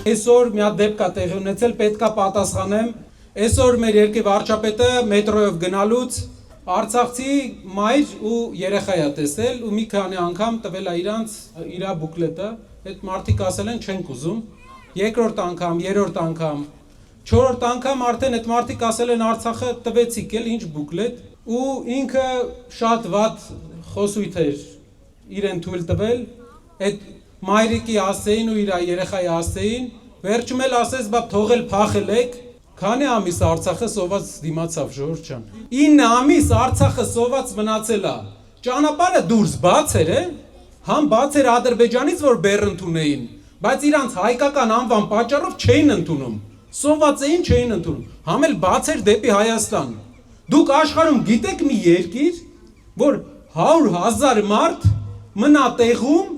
Այսօր մի հատ դեպք կա տեղի ունեցել, պետք է պատասխանեմ։ Այսօր մեր երկրի վարչապետը մետրոյով գնալուց Արցախցի մայր ու երեխա է տեսել ու մի քանի անգամ տվել է իրանց իր բուկլետը, այդ մարդիկ ասել են չենք ուզում, երկրորդ անգամ, երրորդ անգամ, չորրորդ անգամ արդեն այդ մարդիկ ասել են Արցախը տվեցիք էլ ինչ բուկլետ ու ինքը շատ վատ խոսույթ էր իրեն թույլ տվել, այդ մայրիկի ասեին ու իր երեխայի ասեին, վերջում էլ ասես բա թողել փախել եք, քանի ամիս Արցախը սոված դիմացավ ժողովուրդ ջան։ 9 ամիս Արցախը սոված մնացել է։ Ճանապարհը դուրս բաց էր, համ բաց էր Ադրբեջանից, որ բեռ ընդունեին, բայց իրանց հայկական անվան պատճառով չէին ընդունում։ Սոված էին, չէին ընդունում։ Համ էլ բաց էր դեպի Հայաստան։ Դուք աշխարհում գիտեք մի երկիր, որ 100,000 մարդ մնա տեղում,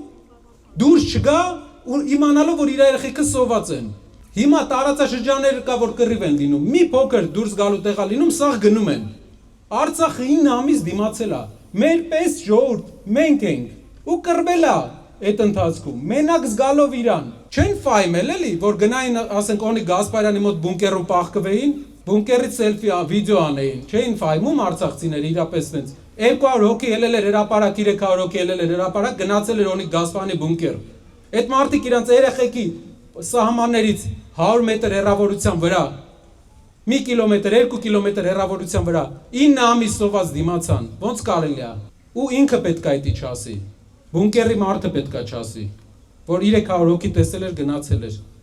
դուրս չգա ու իմանալով որ իր երեխեքը սոված են։ Հիմա տարածաշրջանները կա որ կռիվ են լինում, մի փոքր դուրս գալու տեղ է լինում, սաղ գնում են։ Արցախը 9 ամիս դիմացել է, մեր պես ժողովուրդ մենք ենք ու կռվել է այդ ընթացքում, մենակ զգալով իրան։ Չեն ֆայմել էլի, որ գնային, ասենք Օնիկ Գասպարյանի մոտ բունկերում պահկվեին, բունկերից սելֆի վիդեո անեին, չէին ֆայմում արցախցիները իրապես տենց։ 200 հոգի ելել էր հրապարակ, 300 հոգի ելել էր հրապարակ, գնացել էր Օնիկ Գասպարյանի բունկեր։ Այդ մարդիկ իրանց երեխեքի սահմաններից 100 մետր հեռավորության վրա, 1 կիլոմետր, 2 կիլոմետր հեռավորության վրա 9 ամիս սոված դիմացան, ոնց կարելի է։ Ու ինքը պետք է դա չասի։ Բունկերի մարդը պետք է չասի, որ 300 հոգի տեսել էր, գնացել էր։